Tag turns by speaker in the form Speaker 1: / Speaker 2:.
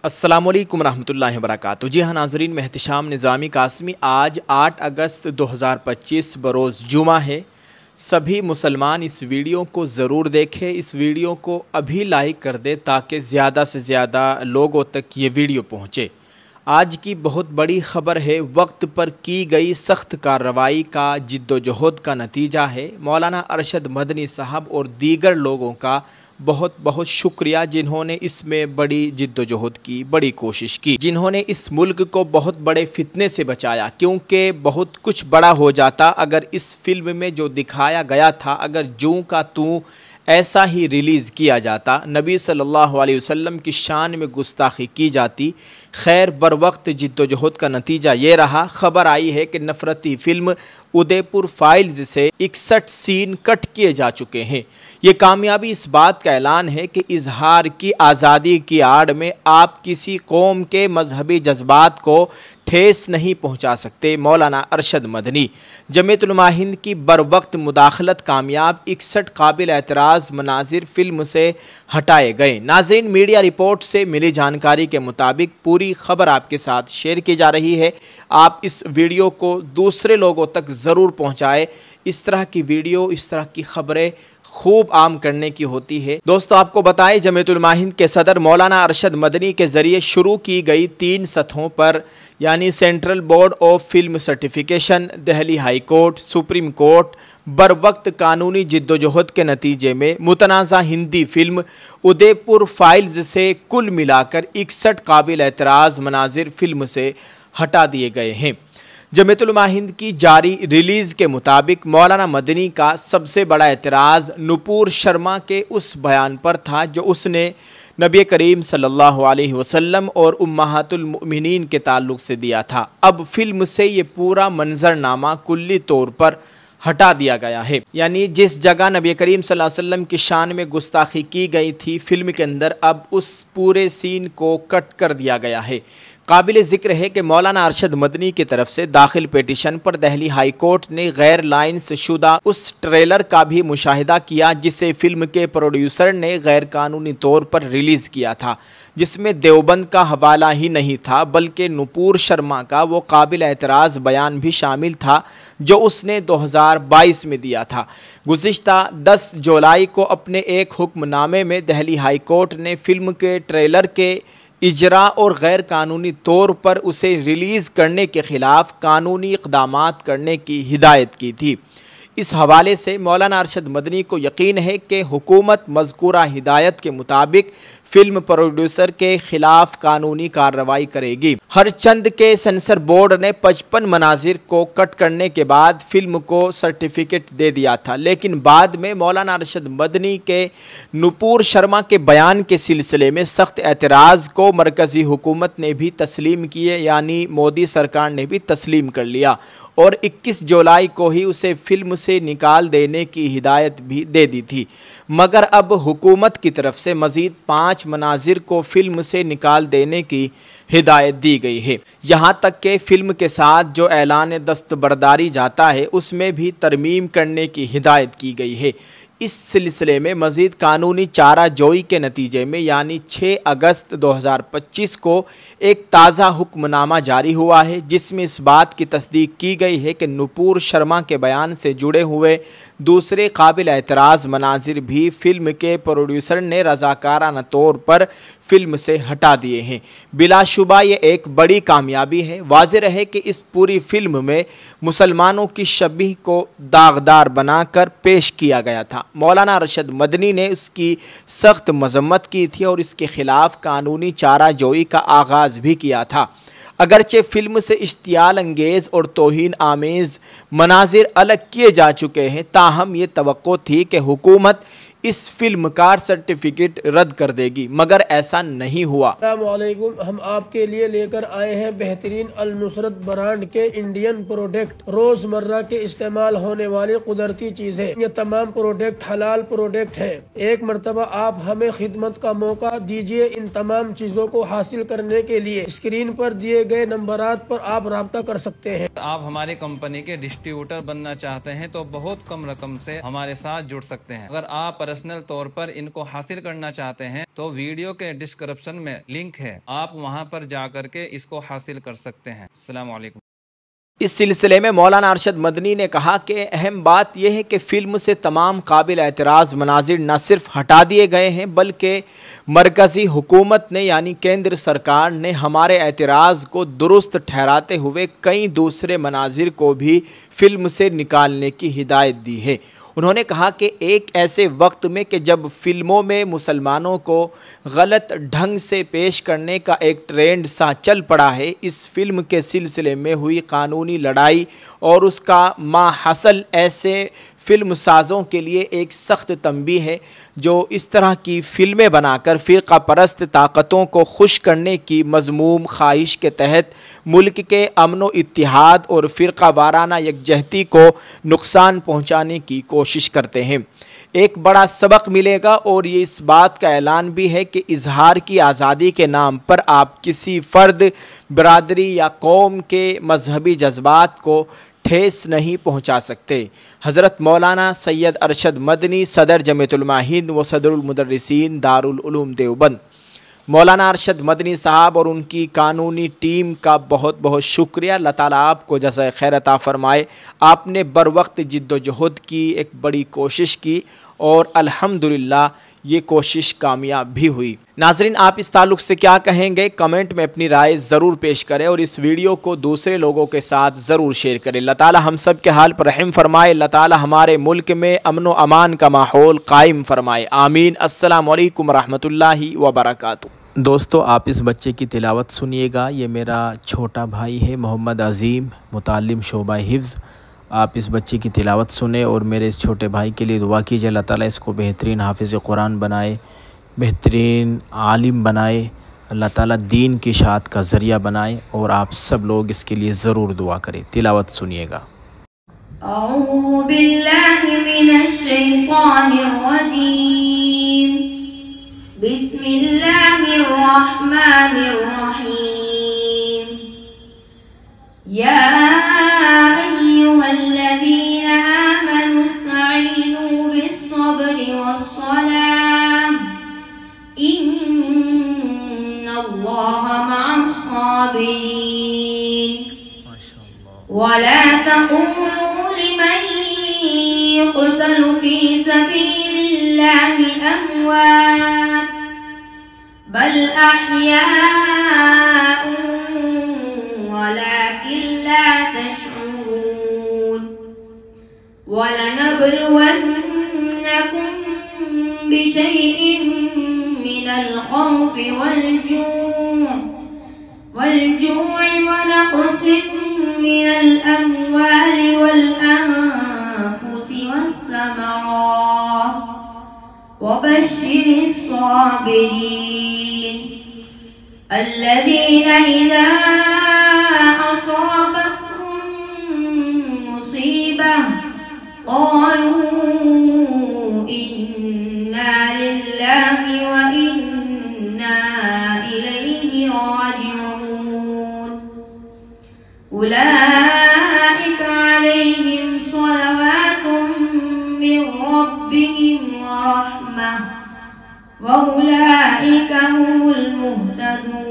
Speaker 1: अस्सलामुअलैकुम रहमतुल्लाहि व बरकातुहू। जी हाँ नाज़रीन, मैं एहतिशाम निज़ामी कासमी। आज 8 अगस्त 2025 बरोज़ जुमा है। सभी मुसलमान इस वीडियो को ज़रूर देखें। इस वीडियो को अभी लाइक कर दे ताकि ज़्यादा से ज़्यादा लोगों तक ये वीडियो पहुँचे। आज की बहुत बड़ी ख़बर है। वक्त पर की गई सख्त कार्रवाई का जिद्दोजहद का नतीजा है। मौलाना अरशद मदनी साहब और दीगर लोगों का बहुत बहुत शुक्रिया, जिन्होंने इसमें बड़ी जिद्दोजहद की, बड़ी कोशिश की, जिन्होंने इस मुल्क को बहुत बड़े फितने से बचाया। क्योंकि बहुत कुछ बड़ा हो जाता अगर इस फिल्म में जो दिखाया गया था, अगर जूं का तूं ऐसा ही रिलीज़ किया जाता, नबी सल्लल्लाहु अलैहि वसल्लम की शान में गुस्ताखी की जाती। खैर, बर वक्त जिद्दोजहद का नतीजा ये रहा। ख़बर आई है कि नफ़रती फ़िल्म उदयपुर फाइल्स से 61 सीन कट किए जा चुके हैं। ये कामयाबी इस बात का ऐलान है कि इजहार की आज़ादी की आड़ में आप किसी कौम के मजहबी जज्बात को ठेस नहीं पहुंचा सकते। मौलाना अरशद मदनी जमीयतुल उलमा हिंद की बर वक्त मुदाखलत कामयाब। 61 काबिल एतराज़ मनाजिर फिल्म से हटाए गए। नाज़रीन, मीडिया रिपोर्ट से मिली जानकारी के मुताबिक पूरी खबर आपके साथ शेयर की जा रही है। आप इस वीडियो को दूसरे लोगों तक ज़रूर पहुँचाएँ। इस तरह की वीडियो, इस तरह की खबरें खूब आम करने की होती है। दोस्तों, आपको बताएं, जमीयतुल उलमा हिंद के सदर मौलाना अरशद मदनी के ज़रिए शुरू की गई 3 सतहों पर, यानी central board of film certification, Delhi high court, supreme court, बर वक्त कानूनी जिद्दोजहद के नतीजे में मुतनाज़ा हिंदी फिल्म उदयपुर फाइल्स से कुल मिलाकर 61 काबिल एतराज़ मनाजिर फिल्म से हटा दिए गए हैं। जमीयतुल उलमा हिंद की जारी रिलीज़ के मुताबिक मौलाना मदनी का सबसे बड़ा एतराज़ नुपुर शर्मा के उस बयान पर था जो उसने नबी करीम सल्लल्लाहु अलैहि वसल्लम और उम्महातुल मुमिनीन के ताल्लुक़ से दिया था। अब फिल्म से ये पूरा मंजरनामा कुल्ली तौर पर हटा दिया गया है। यानी जिस जगह नबी करीम सल्लल्लाहु अलैहि वसल्लम की शान में गुस्ताखी की गई थी फिल्म के अंदर, अब उस पूरे सीन को कट कर दिया गया है। काबिल ज़िक्र है कि मौलाना अरशद मदनी की तरफ से दाखिल पिटीशन पर दिल्ली हाई कोर्ट ने गैर लाइन्स शुदा उस ट्रेलर का भी मुशाहिदा किया जिसे फिल्म के प्रोड्यूसर ने गैर कानूनी तौर पर रिलीज़ किया था, जिसमें देवबंद का हवाला ही नहीं था बल्कि नुपुर शर्मा का वो काबिल एतराज़ बयान भी शामिल था जो उसने 2022 में दिया था। गुज़िश्ता 10 जुलाई को अपने एक हुक्मनामे में दिल्ली हाई कोर्ट ने फिल्म के ट्रेलर के इजरा और गैर कानूनी तौर पर उसे रिलीज़ करने के ख़िलाफ़ कानूनी इक़दामात करने की हिदायत की थी। इस हवाले से मौलाना अरशद मदनी को यकीन है कि हुकूमत मज़कूरा हिदायत के मुताबिक फ़िल्म प्रोड्यूसर के ख़िलाफ़ कानूनी कार्रवाई करेगी। हर चंद के सेंसर बोर्ड ने 55 मनाजिर को कट करने के बाद फिल्म को सर्टिफिकेट दे दिया था, लेकिन बाद में मौलाना अरशद मदनी के नुपुर शर्मा के बयान के सिलसिले में सख्त एतराज़ को मरकज़ी हुकूमत ने भी तस्लीम किए, यानी मोदी सरकार ने भी तस्लीम कर लिया और 21 जुलाई को ही उसे फिल्म से निकाल देने की हिदायत भी दे दी थी। मगर अब हुकूमत की तरफ से मज़ीद 5 मनाजिर को फिल्म से निकाल देने की हिदायत दी गई है। यहाँ तक कि फ़िल्म के साथ जो ऐलान दस्तबरदारी जाता है उसमें भी तरमीम करने की हिदायत की गई है। इस सिलसिले में मज़ीद कानूनी चाराजोई के नतीजे में यानी 6 अगस्त 2025 को एक ताज़ा हुक्मनामा जारी हुआ है जिसमें इस बात की तस्दीक की गई है कि नुपुर शर्मा के बयान से जुड़े हुए दूसरे काबिल एतराज़ मनाजिर भी फ़िल्म के प्रोड्यूसर ने रज़ाकाराना तौर पर फ़िल्म से हटा दिए हैं। बिलाशुबा ये एक बड़ी कामयाबी है। वाज़ेह है कि इस पूरी फ़िल्म में मुसलमानों की शबीह को दागदार बनाकर पेश किया गया था। मौलाना अरशद मदनी ने इसकी सख्त मजम्मत की थी और इसके ख़िलाफ़ कानूनी चाराजोई का आगाज़ भी किया था। अगरचे फ़िल्म से इश्तियाल अंगेज़ और तौहीन आमेज़ मनाजिर अलग किए जा चुके हैं, ताहम ये तवक्को थी कि हुकूमत इस फिल्म का सर्टिफिकेट रद्द कर देगी, मगर ऐसा नहीं हुआ।
Speaker 2: अस्सलामुअलैकुम, हम आपके लिए लेकर आए हैं बेहतरीन अल नुसरत ब्रांड के इंडियन प्रोडक्ट, रोजमर्रा के इस्तेमाल होने वाली कुदरती चीजें। ये तमाम प्रोडक्ट हलाल प्रोडक्ट है। एक मरतबा आप हमें खिदमत का मौका दीजिए। इन तमाम चीजों को हासिल करने के लिए स्क्रीन पर दिए गए नंबरात पर आप राब्ता कर सकते हैं।
Speaker 3: आप हमारी कंपनी के डिस्ट्रीब्यूटर बनना चाहते हैं तो बहुत कम रकम से हमारे साथ जुड़ सकते हैं। अगर आप पर्सनल तौर पर इनको हासिल करना चाहते हैं तो वीडियो के डिस्क्रिप्शन में लिंक है, आप वहां पर जा करके इसको हासिल कर सकते हैं। अस्सलाम वालेकुम।
Speaker 1: इस सिलसिले में मौलाना अरशद मदनी ने कहा कि अहम बात यह है कि फ़िल्म से तमाम काबिल एतराज़ मनाजिर न सिर्फ हटा दिए गए हैं बल्कि मरकज़ी हुकूमत ने यानी केंद्र सरकार ने हमारे एतराज़ को दुरुस्त ठहराते हुए कई दूसरे मनाजिर को भी फ़िल्म से निकालने की हिदायत दी है। उन्होंने कहा कि एक ऐसे वक्त में कि जब फ़िल्मों में मुसलमानों को गलत ढंग से पेश करने का एक ट्रेंड सा चल पड़ा है, इस फिल्म के सिलसिले में हुई कानूनी लड़ाई और उसका माहसल ऐसे फ़िल्म साज़ों के लिए एक सख्त तंबीह है जो इस तरह की फ़िल्में बनाकर फ़िरका परस्त ताकतों को खुश करने की मज़मूम ख्वाहिश के तहत मुल्क के अमन व इत्तिहाद और फ़िरका वाराना यकजहती को नुकसान पहुँचाने की कोशिश करते हैं। एक बड़ा सबक मिलेगा और ये इस बात का ऐलान भी है कि इजहार की आज़ादी के नाम पर आप किसी फ़र्द, बरादरी या कौम के मजहबी जज्बात को ठेस नहीं पहुंचा सकते। हज़रत मौलाना सैयद अरशद मदनी, सदर जमीयत उलमा हिंद व सदरुल मुदर्रिसीन दारुल उलूम देवबंद। मौलाना अरशद मदनी साहब और उनकी कानूनी टीम का बहुत बहुत शुक्रिया। अल्लाह ताला आपको जज़ाए खैर अता फ़रमाए। आपने बर वक्त जिद्दोजहद की, एक बड़ी कोशिश की और अल्हम्दुलिल्लाह ये कोशिश कामयाब भी हुई। नाज़रीन, आप इस ताल्लुक़ से क्या कहेंगे? कमेंट में अपनी राय ज़रूर पेश करें और इस वीडियो को दूसरे लोगों के साथ ज़रूर शेयर करें। अल्लाह ताला हम सब के हाल पर रहम फरमाए। अल्लाह ताला हमारे मुल्क में अमन व अमान का माहौल कायम फरमाए। आमीन। अस्सलामु अलैकुम रहमतुल्लाहि व बरकातुहू। दोस्तों, आप इस बच्चे की तिलावत सुनिएगा। ये मेरा छोटा भाई है मोहम्मद अज़ीम, मुतालिम शोबा हिफ्ज़। आप इस बच्चे की तिलावत सुने और मेरे इस छोटे भाई के लिए दुआ कीजिए। अल्लाह ताला इसको बेहतरीन हाफिज़ कुरान बनाए, बेहतरीन आलिम बनाए, अल्लाह ताला दीन की इशाअत का ज़रिया बनाए और आप सब लोग इसके लिए ज़रूर दुआ करें। तिलावत सुनिएगा।
Speaker 4: औज़ु बिल्लाहि मिनश शैतानिर रजीम। बिस्मिल्लाहिर रहमानिर रहीम। या अय्युहल्लज़ीना आमनू इस्तईनू बिस्सब्रि वस्सलाह इन्नल्लाहा मअस्साबिरीन। वला तक़ूलू लिमन युक़तलु फ़ी सबीलिल्लाहि अमवात बल अहयाउन वलाकिन ला तशऊरून। वलनबलुवन्नकुम बिशैइन मिनल खौफ़ि वल-जू'i वनक़्सिन मिनल अम्वालि वल अनफ़ुसि वस्समरात वबश्शिरिस साबिरीन अल्लज़ीना इज़ा असाबतहुम मुसीबह क़ालू इन्ना लिल्लाहि व इन्ना इलैहि राजिऊन। उलाइका अलैहिम सलवातुम मिर रब्बिहिम व रहमह व उलाइका हुमुल मुहतदून।